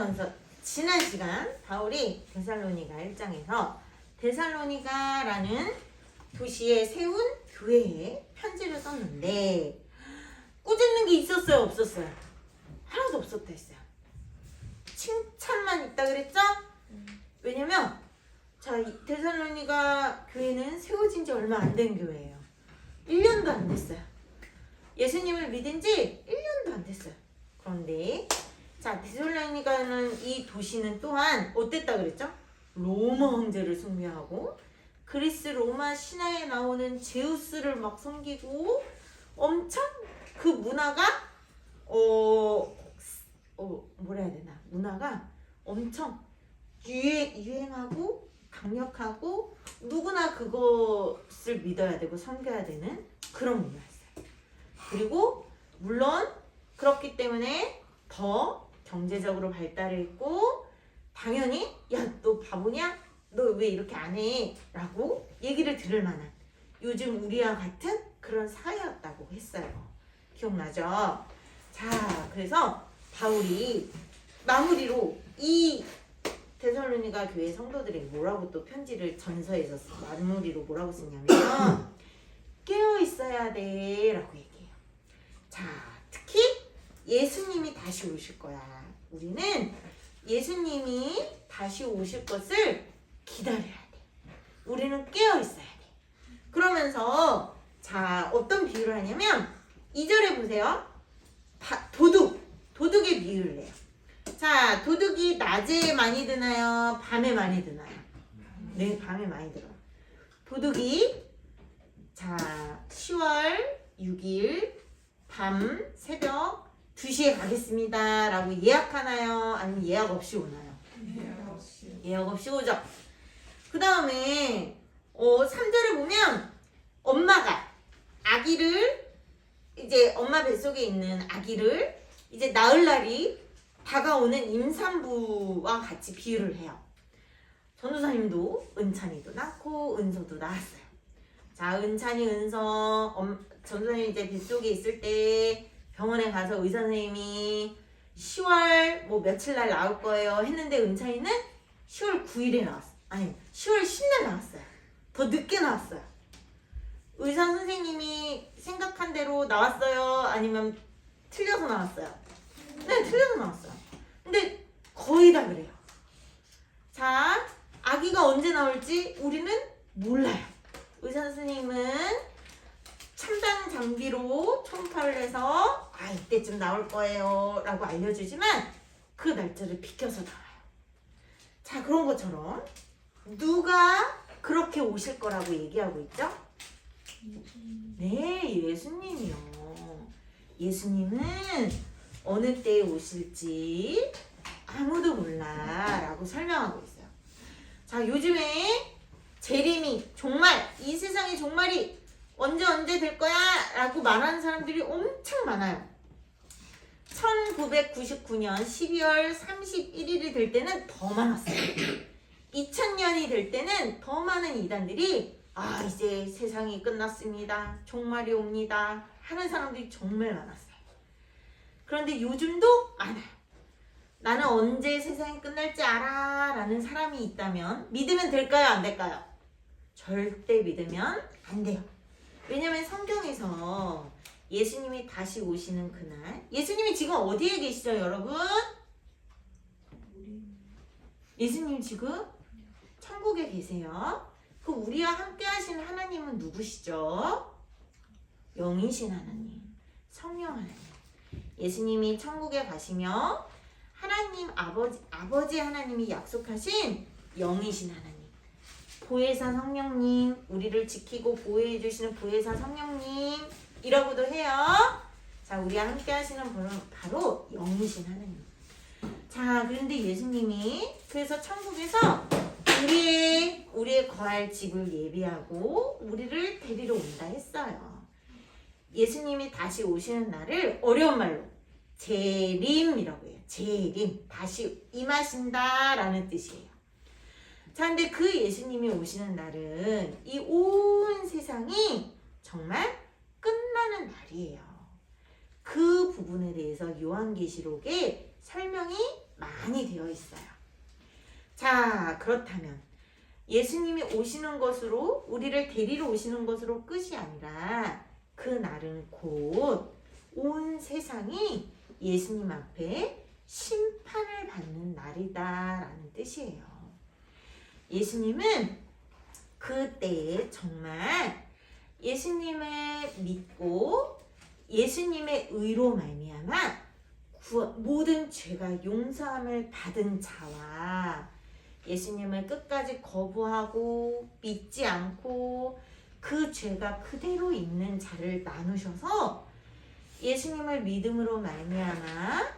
그래서 지난 시간 바울이 데살로니가 1장에서 데살로니가라는 도시에 세운 교회에 편지를 썼는데 꾸짖는 게 있었어요, 없었어요? 하나도 없었다 했어요. 칭찬만 있다 그랬죠? 왜냐면 이 데살로니가 교회는 세워진 지 얼마 안 된 교회예요. 1년도 안 됐어요. 예수님을 믿은 지 1년도 안 됐어요. 그런데 데살로니가는 이 도시는 또한 어땠다 그랬죠? 로마 황제를 숭배하고 그리스 로마 신화에 나오는 제우스를 막 섬기고 엄청 그 문화가 뭐라 해야 되나? 문화가 엄청 유행하고 강력하고 누구나 그것을 믿어야 되고 섬겨야 되는 그런 문화였어요. 그리고 물론 그렇기 때문에 더 경제적으로 발달했고 당연히 야, 너 바보냐? 너 왜 이렇게 안 해? 라고 얘기를 들을 만한 요즘 우리와 같은 그런 사회였다고 했어요. 기억나죠? 자, 그래서 바울이 마무리로 이 데살로니가 교회 성도들에게 뭐라고 또 편지를 전서에서 마무리로 뭐라고 쓰냐면 깨어 있어야 돼 라고 얘기해요. 자, 특히 예수님이 다시 오실 거야. 우리는 예수님이 다시 오실 것을 기다려야 돼. 우리는 깨어 있어야 돼. 그러면서 어떤 비유를 하냐면 2절에 보세요. 도둑의 비유를 해요. 자, 도둑이 낮에 많이 드나요? 밤에 많이 드나요? 네, 밤에 많이 들어요. 도둑이 10월 6일 밤 새벽 2시에 가겠습니다 라고 예약하나요? 아니면 예약 없이 오나요? 예약 없이 오죠. 그 다음에 3절에 보면 엄마가 아기를 이제 엄마 뱃속에 있는 아기를 이제 낳을 날이 다가오는 임산부와 같이 비유를 해요. 전도사님도 은찬이도 낳고 은서도 낳았어요. 자, 은찬이 은서 전도사님 이제 뱃속에 있을 때 병원에 가서 의사 선생님이 10월 며칠 날 나올 거예요 했는데 은찬이는 10월 9일에 나왔어요. 아니 10월 10일 나왔어요. 더 늦게 나왔어요. 의사 선생님이 생각한 대로 나왔어요? 아니면 틀려서 나왔어요? 네, 틀려서 나왔어요. 근데 거의 다 그래요. 자, 아기가 언제 나올지 우리는 몰라요. 의사 선생님은 첨단 장비로 초음파를 해서 이때쯤 나올 거예요 라고 알려주지만 그 날짜를 비켜서 나와요. 자, 그런 것처럼 누가 그렇게 오실 거라고 얘기하고 있죠? 네, 예수님이요. 예수님은 어느 때에 오실지 아무도 몰라 라고 설명하고 있어요. 자, 요즘에 재림이 정말 이 세상의 종말이 언제 될 거야 라고 말하는 사람들이 엄청 많아요. 1999년 12월 31일이 될 때는 더 많았어요. 2000년이 될 때는 더 많은 이단들이 이제 세상이 끝났습니다. 종말이 옵니다. 하는 사람들이 정말 많았어요. 그런데 요즘도 많아요. 나는 언제 세상이 끝날지 알아 라는 사람이 있다면 믿으면 될까요? 안 될까요? 절대 믿으면 안 돼요. 왜냐면 성경에서 예수님이 다시 오시는 그날, 예수님이 지금 어디에 계시죠, 여러분? 예수님 지금 천국에 계세요. 그 우리와 함께 하신 하나님은 누구시죠? 영이신 하나님, 성령 하나님. 예수님이 천국에 가시며 하나님 아버지 하나님이 약속하신 영이신 하나님, 보혜사 성령님, 우리를 지키고 보호해 주시는 보혜사 성령님이라고도 해요. 자, 우리와 함께 하시는 분은 바로 영이신 하나님. 자, 그런데 예수님이 그래서 천국에서 우리의 거할 집을 예비하고 우리를 데리러 온다 했어요. 예수님이 다시 오시는 날을 어려운 말로 재림이라고 해요. 재림, 다시 임하신다 라는 뜻이에요. 자, 근데 그 예수님이 오시는 날은 이 온 세상이 정말 끝나는 날이에요. 그 부분에 대해서 요한계시록에 설명이 많이 되어 있어요. 자, 그렇다면 예수님이 오시는 것으로, 우리를 데리러 오시는 것으로 끝이 아니라 그 날은 곧 온 세상이 예수님 앞에 심판을 받는 날이다라는 뜻이에요. 예수님은 그때에 정말 예수님을 믿고 예수님의 의로 말미암아 모든 죄가 용서함을 받은 자와 예수님을 끝까지 거부하고 믿지 않고 그 죄가 그대로 있는 자를 나누셔서 예수님을 믿음으로 말미암아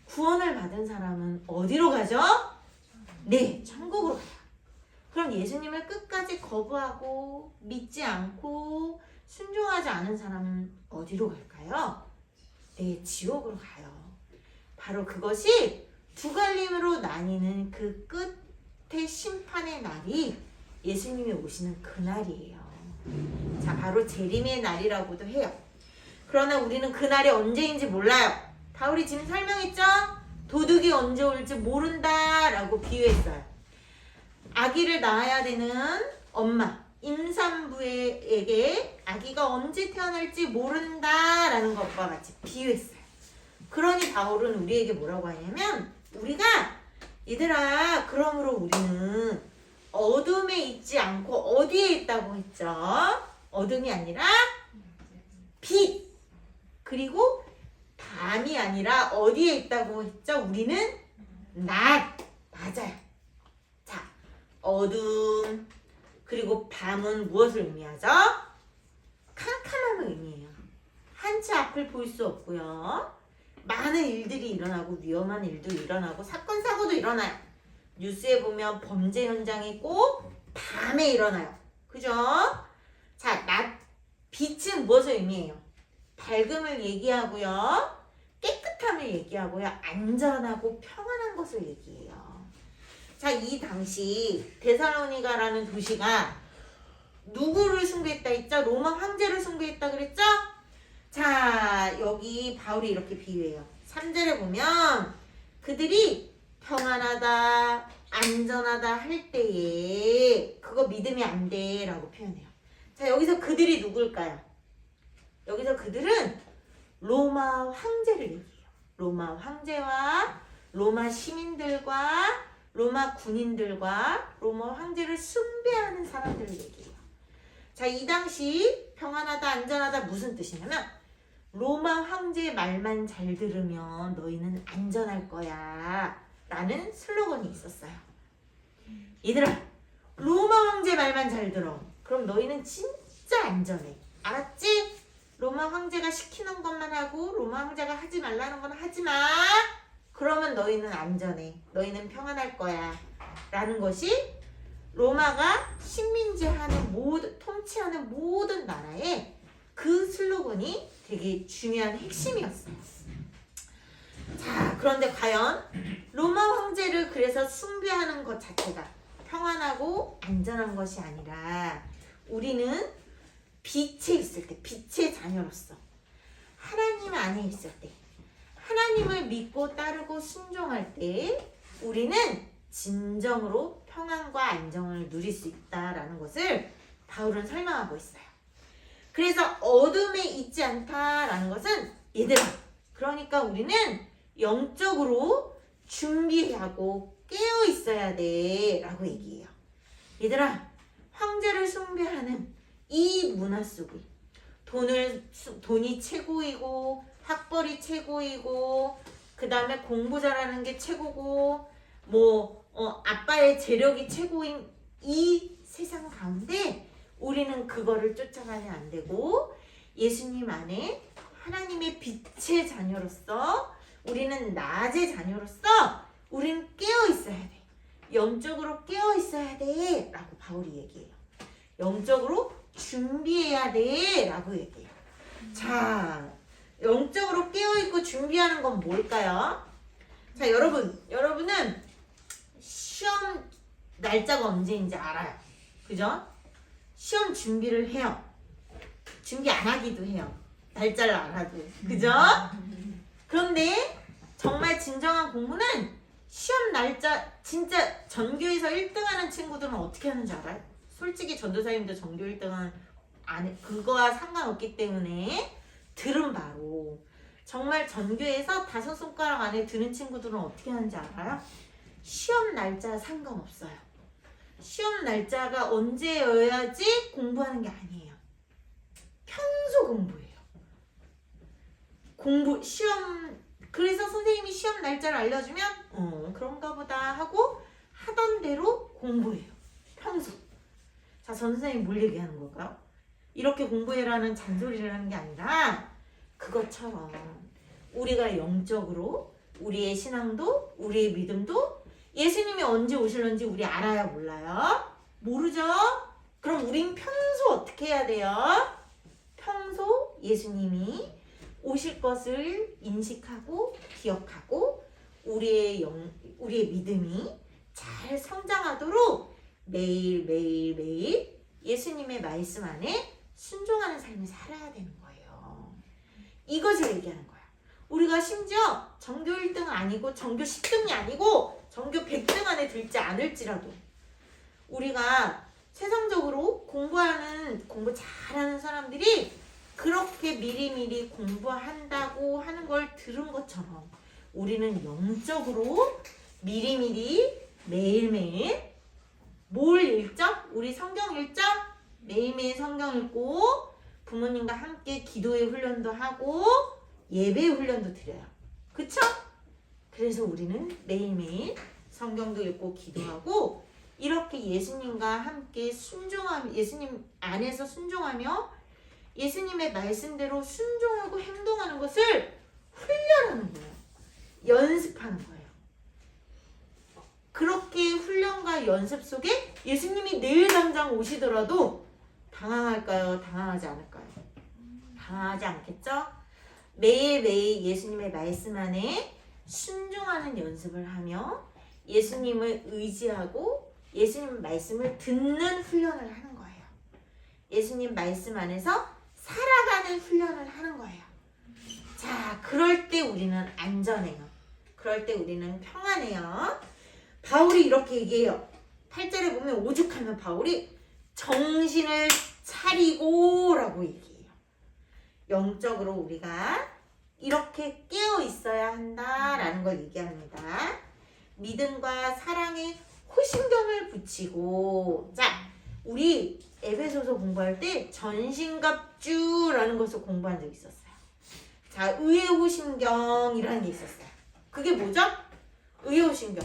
구원을 받은 사람은 어디로 가죠? 네, 천국으로 가요. 그럼 예수님을 끝까지 거부하고 믿지 않고 순종하지 않은 사람은 어디로 갈까요? 네, 지옥으로 가요. 바로 그것이 두 갈림으로 나뉘는 그 끝의 심판의 날이 예수님이 오시는 그날이에요. 자, 바로 재림의 날이라고도 해요. 그러나 우리는 그날이 언제인지 몰라요. 바울이 지금 설명했죠? 도둑이 언제 올지 모른다라고 비유했어요. 아기를 낳아야 되는 엄마, 임산부에게 아기가 언제 태어날지 모른다라는 것과 같이 비유했어요. 그러니 바울은 우리에게 뭐라고 하냐면, 우리가 얘들아, 그러므로 우리는 어둠에 있지 않고 어디에 있다고 했죠? 어둠이 아니라 빛, 그리고 밤이 아니라 어디에 있다고 했죠? 우리는 낮. 맞아요. 자, 어둠 그리고 밤은 무엇을 의미하죠? 캄캄함을 의미해요. 한치 앞을 볼 수 없고요. 많은 일들이 일어나고 위험한 일도 일어나고 사건 사고도 일어나요. 뉴스에 보면 범죄 현장이 꼭 밤에 일어나요. 그죠? 자, 빛은 무엇을 의미해요? 밝음을 얘기하고요. 깨끗함을 얘기하고요. 안전하고 평안한 것을 얘기해요. 자, 이 당시 데살로니가라는 도시가 누구를 숭배했다 했죠? 로마 황제를 숭배했다 그랬죠? 자, 여기 바울이 이렇게 비유해요. 3절에 보면 그들이 평안하다, 안전하다 할 때에 그거 믿으면 안 돼 라고 표현해요. 자, 여기서 그들이 누굴까요? 여기서 그들은 로마 황제를 얘기해요. 로마 황제와 로마 시민들과 로마 군인들과 로마 황제를 숭배하는 사람들을 얘기해요. 자, 이 당시 평안하다, 안전하다 무슨 뜻이냐면 로마 황제의 말만 잘 들으면 너희는 안전할 거야 라는 슬로건이 있었어요. 얘들아, 로마 황제 말만 잘 들어. 그럼 너희는 진짜 안전해. 알았지? 로마 황제가 시키는 것만 하고 로마 황제가 하지 말라는 건 하지 마. 그러면 너희는 안전해. 너희는 평안할 거야. 라는 것이 로마가 통치하는 모든 나라에 그 슬로건이 되게 중요한 핵심이었어요. 자, 그런데 과연 로마 황제를 그래서 숭배하는 것 자체가 평안하고 안전한 것이 아니라 우리는 빛에 있을 때, 빛의 자녀로서 하나님 안에 있을 때, 하나님을 믿고 따르고 순종할 때 우리는 진정으로 평안과 안정을 누릴 수 있다라는 것을 바울은 설명하고 있어요. 그래서 어둠에 있지 않다라는 것은 얘들아, 그러니까 우리는 영적으로 준비하고 깨어 있어야 돼 라고 얘기해요. 얘들아, 황제를 숭배하는 이 문화 속에 돈이 최고이고 학벌이 최고이고 그 다음에 공부 잘하는 게 최고고 아빠의 재력이 최고인 이 세상 가운데 우리는 그거를 쫓아가면 안 되고 예수님 안에 하나님의 빛의 자녀로서 우리는 낮의 자녀로서 우리는 깨어 있어야 돼. 영적으로 깨어 있어야 돼 라고 바울이 얘기해요. 영적으로 준비해야 돼 라고 얘기해요. 자, 영적으로 깨어있고 준비하는 건 뭘까요? 자, 여러분은 시험 날짜가 언제인지 알아요. 그죠? 시험 준비를 해요. 준비 안 하기도 해요. 날짜를 알아도. 그죠? 그런데 정말 진정한 공부는 시험 날짜 진짜 전교에서 1등하는 친구들은 어떻게 하는지 알아요? 솔직히 전도사님도 전교 1등은 그거와 상관없기 때문에 들은 바로 정말 전교에서 5손가락 안에 드는 친구들은 어떻게 하는지 알아요? 시험 날짜 상관없어요. 시험 날짜가 언제여야지 공부하는 게 아니에요. 평소 공부예요. 그래서 선생님이 시험 날짜를 알려주면 그런가 보다 하고 하던 대로 공부해요. 평소. 자, 선생님이 뭘 얘기하는 걸까요? 이렇게 공부해라는 잔소리를 하는 게 아니라 그것처럼 우리가 영적으로 우리의 신앙도 우리의 믿음도 예수님이 언제 오실런지 우리 알아야 몰라요? 모르죠? 그럼 우린 평소 어떻게 해야 돼요? 평소 예수님이 오실 것을 인식하고 기억하고 우리의 믿음이 잘 성장하도록 매일 예수님의 말씀 안에 순종하는 삶을 살아야 되는 거예요. 이것을 얘기하는 거야. 우리가 심지어 전교 1등은 아니고 전교 10등이 아니고 전교 100등 안에 들지 않을지라도 우리가 세상적으로 공부 잘하는 사람들이 그렇게 미리미리 공부한다고 하는 걸 들은 것처럼 우리는 영적으로 미리미리 매일매일 뭘 읽죠? 우리 성경 읽죠? 매일매일 성경 읽고 부모님과 함께 기도의 훈련도 하고 예배 훈련도 드려요. 그쵸? 그래서 우리는 매일매일 성경도 읽고 기도하고 이렇게 예수님과 함께 예수님 안에서 순종하며 예수님의 말씀대로 순종하고 행동하는 것을 훈련하는 거예요. 연습하는 거예요. 그렇게 훈련과 연습 속에 예수님이 내일 당장 오시더라도 당황할까요? 당황하지 않을까요? 당황하지 않겠죠? 매일매일 예수님의 말씀 안에 순종하는 연습을 하며 예수님을 의지하고 예수님 말씀을 듣는 훈련을 하는 거예요. 예수님 말씀 안에서 살아가는 훈련을 하는 거예요. 자, 그럴 때 우리는 안전해요. 그럴 때 우리는 평안해요. 바울이 이렇게 얘기해요. 8절에 보면 오죽하면 바울이 정신을 차리고 라고 얘기해요. 영적으로 우리가 이렇게 깨어 있어야 한다라는 걸 얘기합니다. 믿음과 사랑에 호심경을 붙이고, 자, 우리 에베소서 공부할 때 전신갑주라는 것을 공부한 적이 있었어요. 자, 의의 호심경이라는 게 있었어요. 그게 뭐죠? 의의 호심경.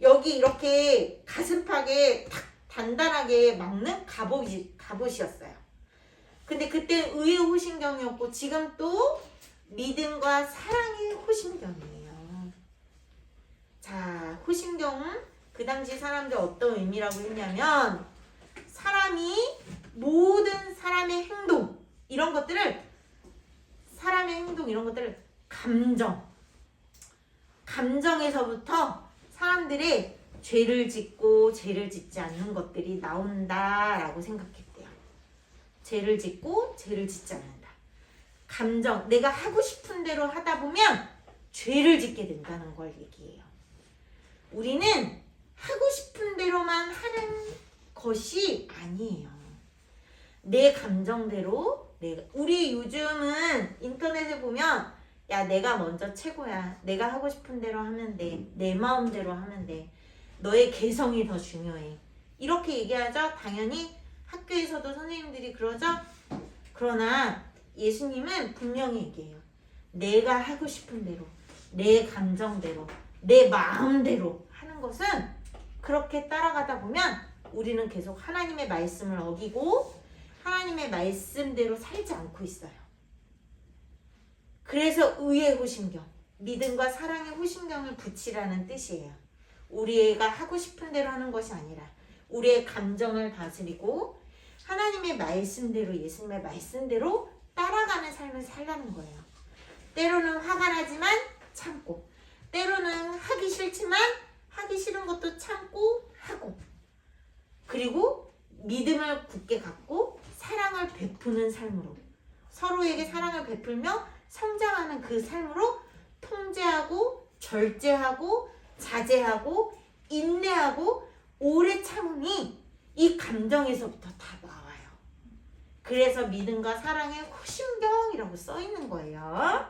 여기 이렇게 가슴팍에 탁 단단하게 막는 갑옷이었어요. 근데 그때 의의 호심경이었고 지금 또 믿음과 사랑의 호심경이에요. 자, 호심경은 그 당시 사람들 어떤 의미라고 했냐면 모든 사람의 행동 이런 것들을 감정에서부터 사람들이 죄를 짓고 죄를 짓지 않는 것들이 나온다라고 생각했대요. 죄를 짓고 죄를 짓지 않는다. 감정, 내가 하고 싶은 대로 하다 보면 죄를 짓게 된다는 걸 얘기해요. 우리는 하고 싶은 대로만 하는 것이 아니에요. 내 감정대로 우리 요즘은 인터넷에 보면 야, 내가 먼저 최고야. 내가 하고 싶은 대로 하면 돼. 내 마음대로 하면 돼. 너의 개성이 더 중요해. 이렇게 얘기하죠. 당연히 학교에서도 선생님들이 그러죠. 그러나 예수님은 분명히 얘기해요. 내가 하고 싶은 대로, 내 감정대로, 내 마음대로 하는 것은 그렇게 따라가다 보면 우리는 계속 하나님의 말씀을 어기고 하나님의 말씀대로 살지 않고 있어요. 그래서 의의 호심경, 믿음과 사랑의 호심경을 붙이라는 뜻이에요. 우리가 하고 싶은 대로 하는 것이 아니라 우리의 감정을 다스리고 하나님의 말씀대로 예수님의 말씀대로 따라가는 삶을 살라는 거예요. 때로는 화가 나지만 참고, 때로는 하기 싫지만 하기 싫은 것도 참고 하고, 그리고 믿음을 굳게 갖고 사랑을 베푸는 삶으로 서로에게 사랑을 베풀며 성장하는 그 삶으로 통제하고 절제하고 자제하고 인내하고 오래 참음이 이 감정에서부터 다 나와요. 그래서 믿음과 사랑의 호심경이라고 써 있는 거예요.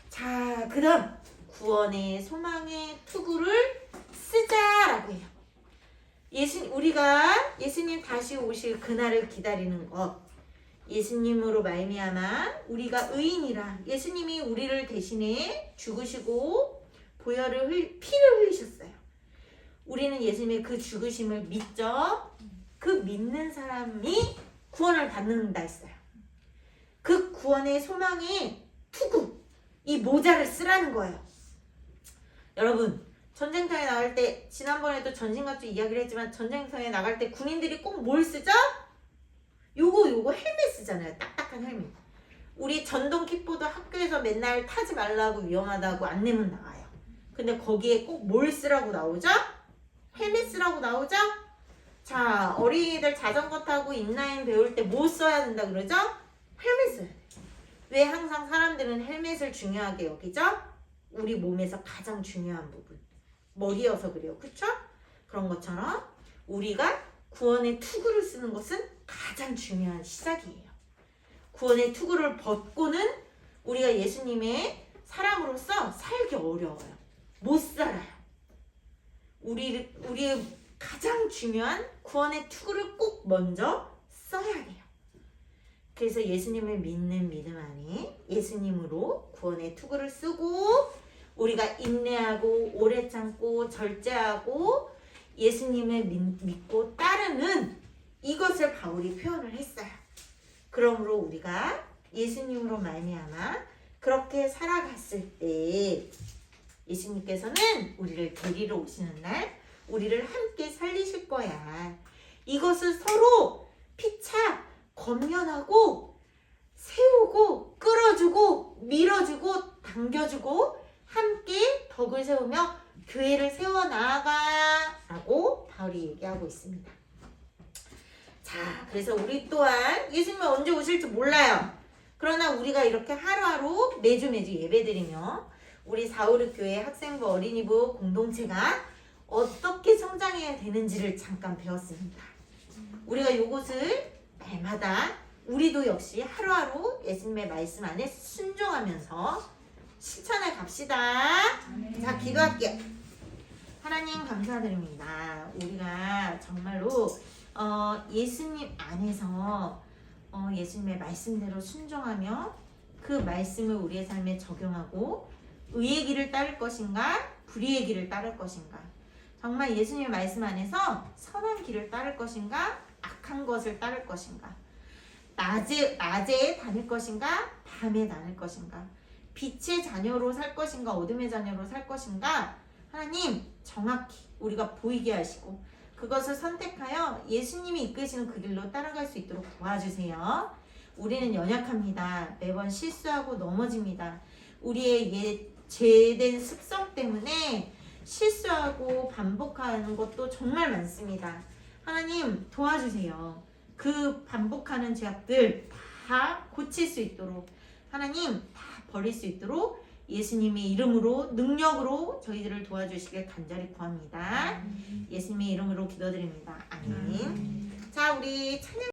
자, 그 다음 구원의 소망의 투구를 쓰자라고 해요. 우리가 예수님 다시 오실 그날을 기다리는 것, 예수님으로 말미암아 우리가 의인이라 예수님이 우리를 대신해 죽으시고 보혈을 피를 흘리셨어요. 우리는 예수님의 그 죽으심을 믿죠. 그 믿는 사람이 구원을 받는다 했어요. 그 구원의 소망의 투구, 이 모자를 쓰라는 거예요. 여러분, 전쟁터에 나갈 때, 지난번에도 전신갑주 이야기를 했지만 전쟁터에 나갈 때 군인들이 꼭 뭘 쓰죠? 요거 헬멧 쓰잖아요. 딱딱한 헬멧. 우리 전동 킥보드 학교에서 맨날 타지 말라고 위험하다고 안내문 나와요. 근데 거기에 꼭 뭘 쓰라고 나오죠? 헬멧 쓰라고 나오죠? 자, 어린이들 자전거 타고 인라인 배울 때 뭐 써야 된다 그러죠? 헬멧 써야 돼요. 왜 항상 사람들은 헬멧을 중요하게 여기죠? 우리 몸에서 가장 중요한 부분. 머리여서 그래요. 그쵸? 그런 것처럼 우리가 구원의 투구를 쓰는 것은 가장 중요한 시작이에요. 구원의 투구를 벗고는 우리가 예수님의 사람으로서 살기 어려워요. 못 살아요. 우리의 가장 중요한 구원의 투구를 꼭 먼저 써야 돼요. 그래서 예수님을 믿는 믿음 안에 예수님으로 구원의 투구를 쓰고 우리가 인내하고 오래 참고 절제하고 예수님을 믿고 따르는 이것을 바울이 표현을 했어요. 그러므로 우리가 예수님으로 말미암아 그렇게 살아갔을 때 예수님께서는 우리를 데리러 오시는 날 우리를 함께 살리실 거야. 이것을 서로 피차 권면하고 세우고 끌어주고 밀어주고 당겨주고 함께 덕을 세우며 교회를 세워나가라고 바울이 얘기하고 있습니다. 자, 그래서 우리 또한 예수님이 언제 오실지 몰라요. 그러나 우리가 이렇게 하루하루 매주 예배드리며 우리 사우르 교회 학생부 어린이부 공동체가 어떻게 성장해야 되는지를 잠깐 배웠습니다. 우리가 이것을 날마다 우리도 역시 하루하루 예수님의 말씀 안에 순종하면서 실천해 갑시다. 자, 기도할게요. 하나님 감사드립니다. 우리가 정말로 예수님 안에서 예수님의 말씀대로 순종하며 그 말씀을 우리의 삶에 적용하고 의의 길을 따를 것인가 불의의 길을 따를 것인가, 정말 예수님의 말씀 안에서 선한 길을 따를 것인가 악한 것을 따를 것인가, 낮에 다닐 것인가 밤에 다닐 것인가, 빛의 자녀로 살 것인가 어둠의 자녀로 살 것인가, 하나님 정확히 우리가 보이게 하시고 그것을 선택하여 예수님이 이끄시는 그 길로 따라갈 수 있도록 도와주세요. 우리는 연약합니다. 매번 실수하고 넘어집니다. 우리의 죄된 습성 때문에 실수하고 반복하는 것도 정말 많습니다. 하나님 도와주세요. 그 반복하는 죄악들 다 고칠 수 있도록, 하나님 다 버릴 수 있도록 예수님의 이름으로 능력으로 저희들을 도와주시길 간절히 구합니다. 예수님의 이름으로 기도드립니다. 아멘. 자, 우리 찬양